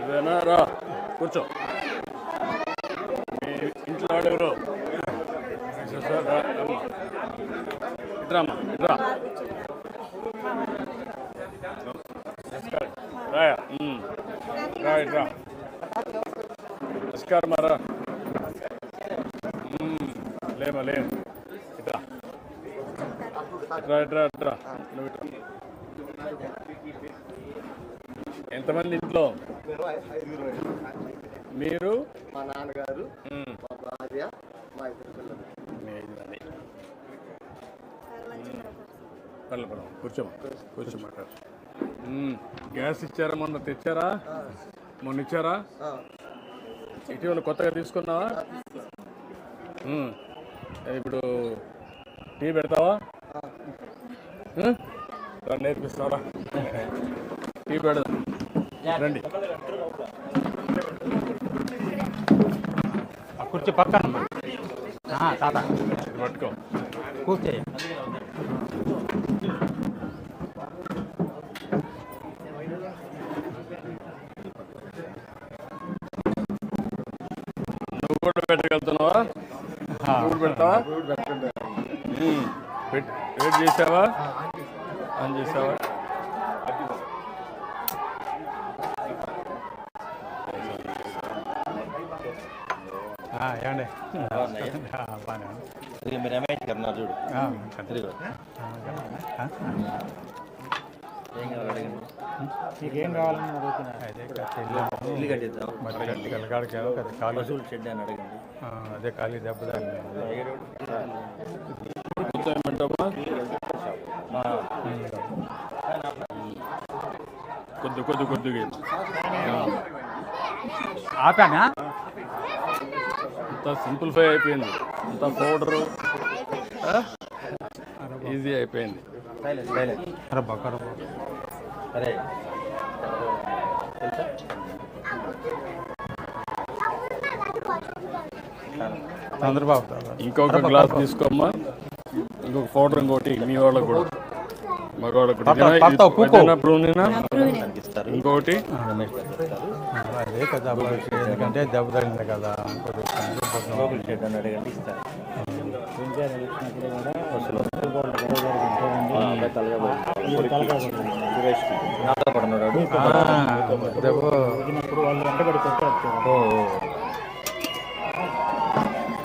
ఇదేనా రా కూర్చో. మీ ఇంట్లో వాడెవరు? ఇట్రామ్మా ఇట్రా. రాయా రా ఇట్రా. నమస్కారం రా. లేమా లేం ఇట్రా ఇట్రా ఇట్రా ఇట్రా. నువ్వు ఇట్రా. ఎంతమంది ఇంట్లో? మీరు, మా నాన్నగారు, మా భార్య, మా ఇద్దరు పిల్లలు. మీ 5 మంది. పర్లేదు కూర్చోమాట. గ్యాస్ ఇచ్చారా? మొన్న తెచ్చారా? మొన్న ఇచ్చారా? ఇటీవల కొత్తగా తీసుకున్నావా? ఇప్పుడు టీ పెడతావా? నేర్పిస్తావా? టీ పెడదాం రండి. కుర్చీ పక్కన తాత పట్టుకో కూర్చో. నువ్వు కూడా పెట్టగలుగుతున్నావా? నువ్వు పెడతావా? వెయిట్ చేసావా? ఆన్ చేసావా? ఏమండి మీరు రమేష్ గారు చూడు. నీకేం కావాలని అడుగుతున్నా. ఇల్లు కట్టిద్దాం. పశువుల షెడ్ అని అడగండి. అదే ఖాళీ దెబ్బ కొద్దిగా ఆపానా? అంతా సింప్లిఫై అయిపోయింది. అంతా పౌడరు ఈజీ అయిపోయింది. చంద్రబాబు ఇంకొక గ్లాస్ తీసుకోమ్మా. ఇంకొక పౌడర్ ఇంకోటి మీ వాళ్ళకు కూడా మగవాళ్ళకు ఇంకొకటి. అదే కదా ఎందుకంటే దెబ్బ తగిలింది కదా.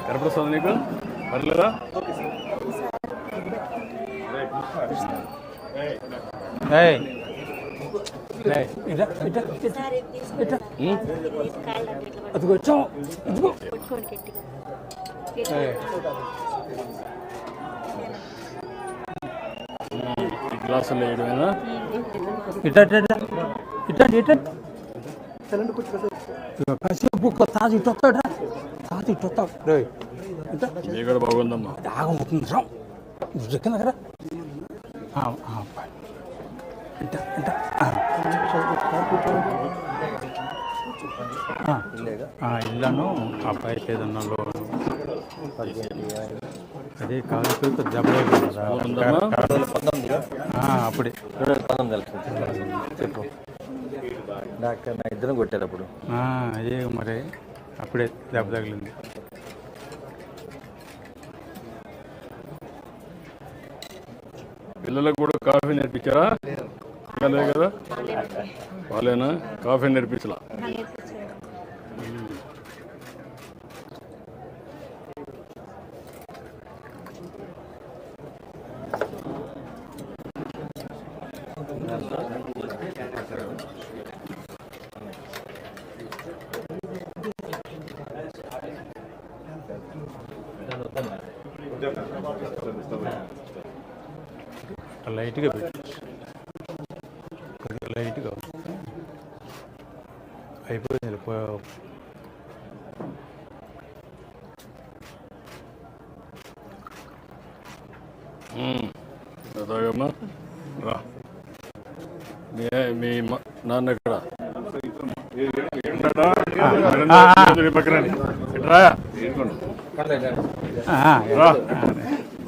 కనపడుతుంది నీకు? పర్లేదా? అదిగో వచ్చావు. గ్లాసులు వేయడమేనా? కాసేపు తాజు ఇట్టొస్తాడా? తాజు ఇట్టొస్తాడు. ఇది కూడా బాగుందమ్మా. దాగం అవుతుంది చెక్కిన దగ్గర. ఇల్లను అబ్బాయి ఏదన్నా లోను అదే కాదు దెబ్బ అప్పుడే చెప్పు. డాక్టర్ నా ఇద్దరం కొట్టారు అప్పుడు. అదే మరి అప్పుడే దెబ్బ తగిలింది. పిల్లలకు కూడా కాఫీ నేర్పించారా? లేదు కదా? వాళ్ళేనా కాఫీ నేర్పించలా? లైట్గా పెట్టు, కొద్దిగా లైట్గా అయిపోయింది. అదాగమ్మా రా. మీ నాన్న ఎక్కడ? పక్కన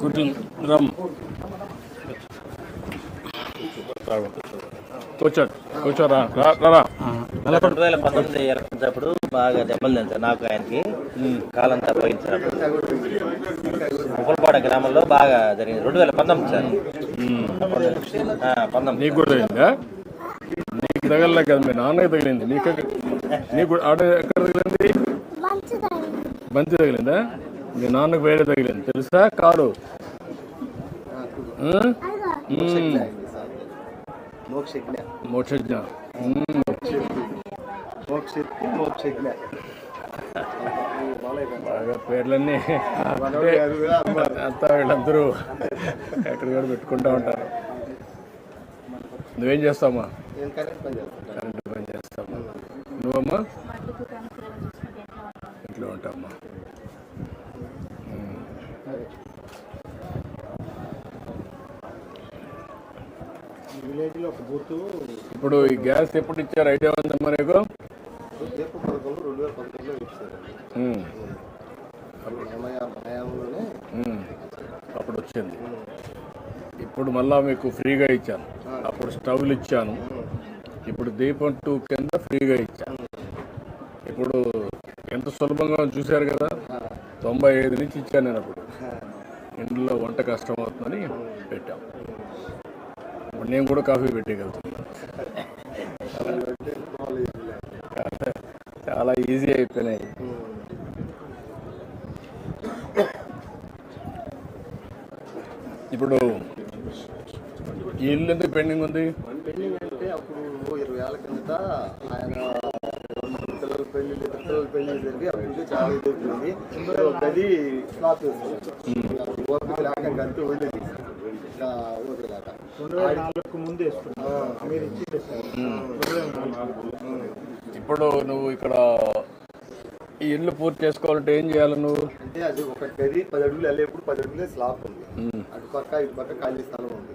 కూర్చుని రమ్మ. కూర్చోండి కూర్చోరా రా 2019 ఎలక్షన్సప్పుడు బాగా దెబ్బలు తింటారు నాకు ఆయనకి కాలంతా పోయింది సార్. ముప్పలపాడ గ్రామంలో బాగా జరిగింది 2019 సార్. 19 నీకు కూడా తగిలిందా? నీకు తగలలే కదా, మీ నాన్నకి తగిలింది. నీకు ఆడ ఎక్కడ తగిలింది? మంచి తగిలిందా? మీ నాన్నకు వేరే తగిలింది తెలుసా? కారు మోక్షజ్ఞ బాగా పేర్లన్నీ అంతా వీళ్ళందరూ ఎక్కడ కూడా పెట్టుకుంటూ ఉంటారు. నువ్వేం చేస్తావమ్మా? కరెంటు పని చేస్తావా? నువ్వమ్మా? ఇంట్లో ఉంటావమ్మా. విలేజ్లో ఒక బూతు ఇప్పుడు ఈ గ్యాస్ ఎప్పుడు ఇచ్చారు ఐడియా ఉందమ్మా నీకు? దీప పథకంలో 2011లో ఇచ్చారు. హయాంలోనే అప్పుడు వచ్చింది. ఇప్పుడు మళ్ళా మీకు ఫ్రీగా ఇచ్చాను. అప్పుడు స్టవ్లు ఇచ్చాను, ఇప్పుడు దీపం 2 కింద ఫ్రీగా ఇచ్చాను. ఇప్పుడు ఎంత సులభంగా చూశారు కదా. 95 నుంచి ఇచ్చాను నేను. అప్పుడు ఇంట్లో వంట కష్టం అవుతుందని పెట్టాం. ఇప్పుడు నేను కూడా కాఫీ పెట్టేయగలుగుతున్నాను. చాలా ఈజీ అయిపోయినాయి. ఇప్పుడు ఈ ఇల్లు ఎందుకు పెండింగ్ ఉంది? పెళ్లింగ్ అంటే అప్పుడు 20 ఏళ్ళ కిందట ఆయన పిల్లల పెళ్లి జరిగి అప్పుడు చాలా ఎదుగుతుంది. గది స్లాప్ వేసుకున్నాం. ఓపిక లేక గంటూ ఉండేది ఓపిక లేక ముందు ఇప్పుడు నువ్వు ఇక్కడ ఈ ఇల్లు పూర్తి చేసుకోవాలంటే ఏం చేయాలి నువ్వు? అంటే అది ఒక గది 10 అడుగులు వెళ్ళేప్పుడు 10 అడుగులే స్లాప్ ఉంది. అటు పక్క ఇటు పక్క ఖాళీ స్థలం ఉంది.